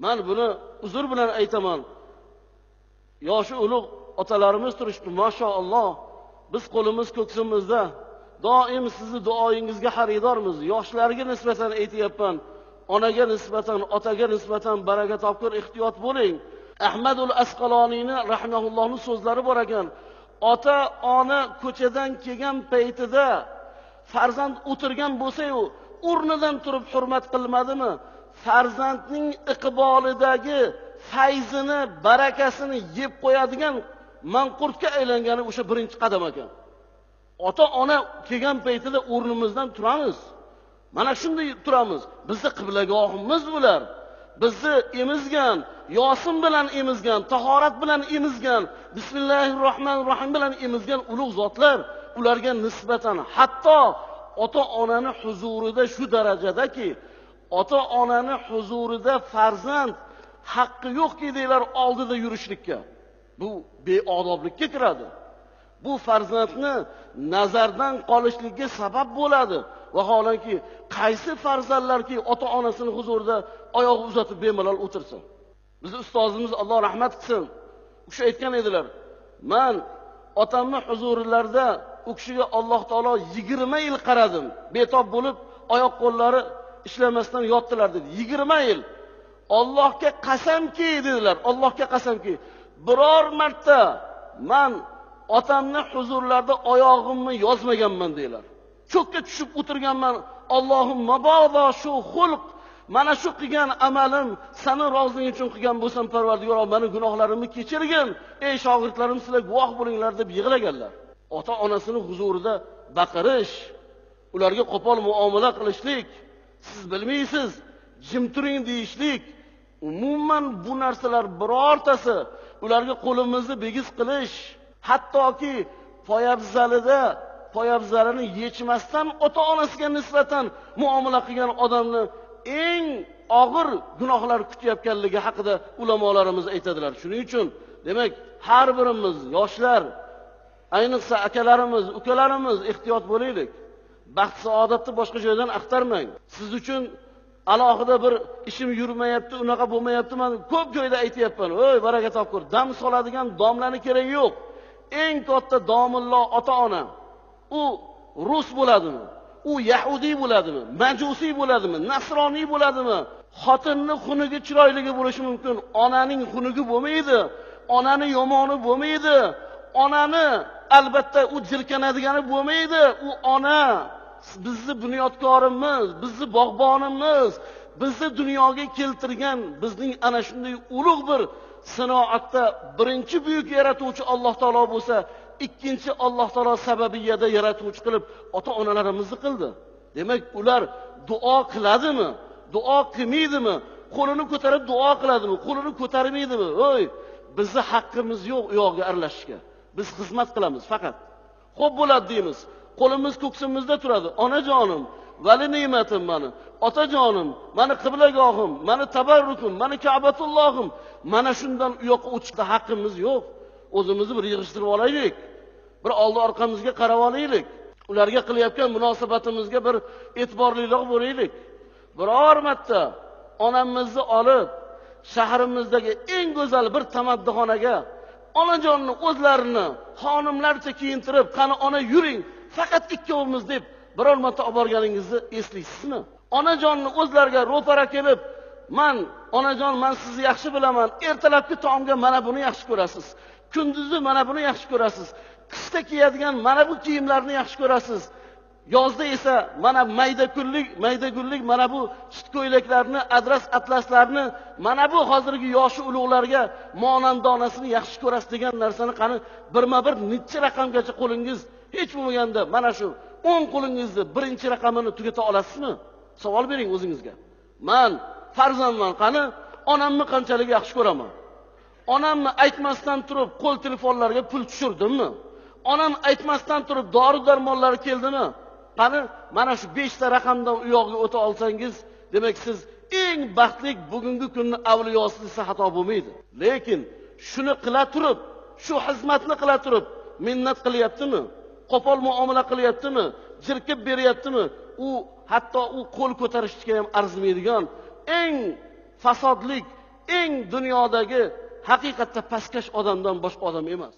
Men buni uzr bilan aytaman. Yoshi ulug' otalarimiz turishdi, maşalloh. Biz qo'limiz ko'ksimizda doim sizni duoyingizga xaridormiz. Yoshlarga nisbatan aytayapman. Onaga nisbatan, otaga nisbatan baraka topkur, ehtiyot bo'ling. Ahmadul Asqaloniyni rahimahullohning so'zlari bor ekan. Ota ona ko'chadan kelgan paytida farzand o'tirgan bo'lsa-yu, o'rnidan turib hurmat qilmadimi? Farzandning iqbolidagi fayzini, barakasini yeb qo'yadigan manqurtga aylangani o'sha birinchi qadam ekan. Ota ona kelgan paytida o'rnimizdan turamiz. Mana shunday turamiz. Bizni qiblagohimiz bular. Bizni emizgan, Yosin bilan emizgan, tahorat bilan emizgan, Bismillahirrohmanirrohim bilan emizgan ulug' zotlar, ularga nisbatan hatto ota-onani huzurida shu darajadaki, ota-onani huzurida farzand haqqi yo'qki deylar oldida yurishlikka. Bu beodoblikka kiradi. Bu farzandni nazardan qolishlikka sabab bo'ladi. Vaholanki qaysi farzandlarki ota-onasini huzurida oyoq uzatib bemalol o'tirsin. Bizning ustozimiz Alloh rahmat qilsin. U kishi aytgan edilar: "Men otamning huzurlarida u kishiga Alloh taolo 20 yil qaradim. Betob bo'lib, oyoq qo'llari ishlamasdan yotdilar" dedi. 20 yil. Allohga qasamki dedilar. Allohga qasamki, biror marta men otamning huzurlarida oyog'imni yozmaganman dedilar. Cho'kka tushib o'tirganman. Allohumma ba'da shu xulq, mana shu qilgan amalim seni roziliging uchun qilgan bo'lsam, Parvardigor, meni gunohlarimni kechirgin. Ey shogirdlarim, sizlar guvoh bo'linglar deb yig'laganlar. Ota-onasini huzurida baqirish, ularga qo'pol muomala qilishlik, siz bilmaysiz, jim turing deyishlik, umuman bu narsalar birortasi ularga qo'limizni begiz qilish, hattoki poyabzalini yechmasdan ota-onasiga nisbatan muomala qilgan odamni eng og'ir gunohlar kutayotganligi haqida ulamolarimiz aytadilar. Shuning uchun demak, har birimiz yoshlar, ayniqsa akalarimiz, ukalarimiz ehtiyot bo'laylik. Baxt saodatni boshqa joydan axtarmang. Siz uchun alohida bir ishim yurmayapti, unaqa bo'lmayapti, men ko'p joyda aytayapman. Oy, baraka topkur, dam soladigan domlani keragi yo'q. Eng katta domillo ota-ona. U rus bo'ladimi? U yahudiy bo'ladimi? Majusiy bo'ladimi? Nasroniy bo'ladimi? Xotinning xunigi chiroyligi bo'lishi mumkin. Onaning xunigi bo'lmaydi. Onani yomoni bo'lmaydi. Onani albatta u jirkanadigani bo'lmaydi. U ona bizni bunyodkorimiz, bizni bog'bonimiz, bizni dunyoga keltirgan, bizning ana shunday ulug' bir sanoatda birinchi buyuk yaratuvchi Alloh taolo bo'lsa, ikkinchi Alloh taolo sababiyada yaratuvchi qilib ota-onalarimizni qildi. Demak, ular duo qiladimi? Duo qilmaydimi? Qo'lini ko'tarib duo qiladimi? Qo'lini ko'tarmaydimi? Oy, bizni haqqimiz yo'q u yoqqa aralashishga. Biz xizmat qilamiz faqat. Xo'p bo'ladi deymiz. Qo'limiz ko'ksimizda turadi. Onajonim, vali ne'matim meni. Otajonim, meni qiblagohim, meni tabarrukim, meni Ka'batullohim. Mana shundan u yoqqa o'tishda haqqimiz yo'q. O'zimizni bir yig'ishtirib olaylik. Bir oldi orqamizga qarab olaylik. Ularga qilayotgan munosabatimizga bir e'tiborliroq bo'laylik. Biror marta onamizni olib shahrimizdagi eng go'zal bir tamaddixonaga onajonni o'zlarini xonimlarcha kiyintirib, qani ona yuring, faqat ikkovimiz deb biror marta olib borganingizni eslaysizmi? Onajonni o'zlariga ro'para kelib, onajon, men sizni yaxshi bilaman. Ertalabki taomga mana buni yaxshi ko'rasiz. Kunduzi mana buni yaxshi ko'rasiz. Qishda kiyadigan mana bu kiyimlarni yaxshi ko'rasiz. Yozda esa mana mayda gullik mana bu chit ko'ylaklarni, adras atlaslarni, mana bu hozirgi yoshi ulug'larga monandonasini yaxshi ko'rasiz degan narsani qani birma-bir necha raqamgacha qo'lingiz hech bo'lmaganda mana shu 10 qo'lingizni birinchi raqamini tugata olasizmi? Savol bering o'zingizga. Men farzandman, qani onamni qanchalik yaxshi ko'raman? Onamni aytmasdan turib qo'l telefonlariga pul tushirdimmi? Onam aytmasdan turib dori-darmonlar keldimi? Qani mana shu 5 ta raqamdan u yoqqa o'ta olsangiz, demak siz eng baxtli bugungi kunning avliyosi desa xato bo'lmaydi. Lekin shuni qila turib, shu xizmatni qila turib, minnat qilyaptimi? Qo'pol muomala qilyaptimi? Jirkib beryaptimi? U hatto u qo'l ko'tarishga ham arzimaydigan eng fasodlik, eng dunyodagi haqiqatda pastkash odamdan boshqa odam emas.